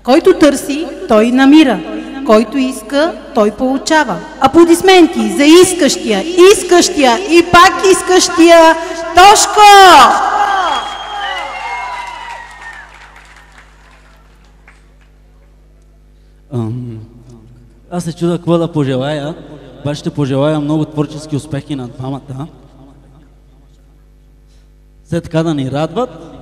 Който търси, той намира. Който иска, той получава. Аплодисменти за искащия, искащия и пак искащия Тошко! Аз се чуда какво да пожелая. Обаче ще пожелая много творчески успехи на двамата. Все така да ни радват.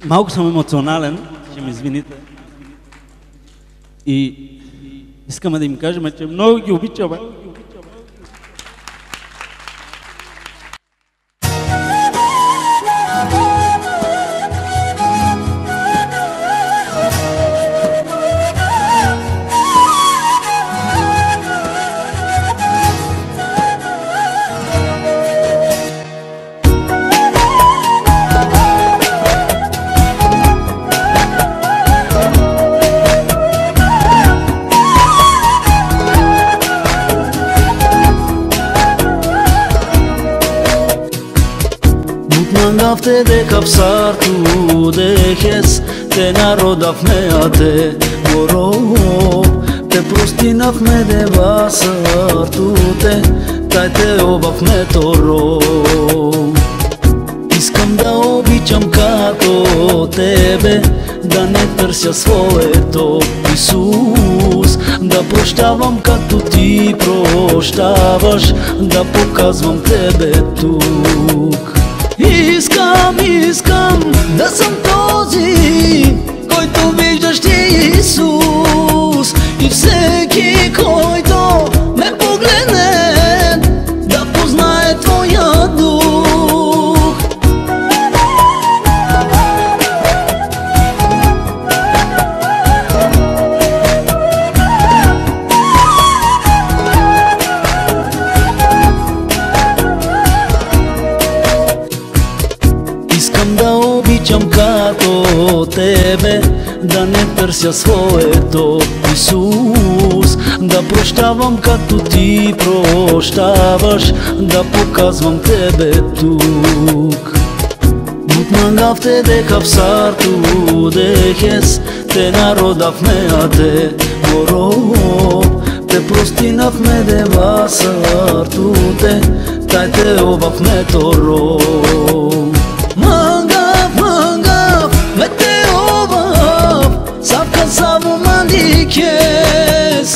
Малко съм емоционален, ще ми извините. И искаме да им кажем, че много ги обичаме. Te de capsar tu dejes te narodavme a te goro te prostinavme de basar tu te taj te obavme toro Искам да обичам като тебе, да не търся своето, Исус, да прощавам като ти прощаваш, да показвам тебе тук. Искам да съм този, който виждаш ти, Исус, и всеки, който ме погледне, да познае твоя дух. Искам да обичам като тебе, да не търся своето, Исус, да прощавам като ти прощаваш, да показвам тебе тук. But mangafte de capsar tu dejes, te narodavme a te goro, te prostinavme de basar tu te, taj te obavme toro. Mangaf, me te obav, sapka savu mandikes,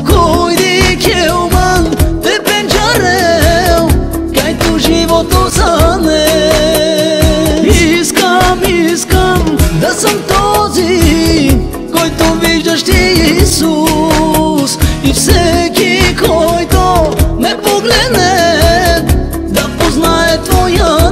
koi dikeu man, te penjareu, kaj tu životo zane. Искам да съм този, който виждаш ти, Исус, и всеки, който ме погледне, да познае твоя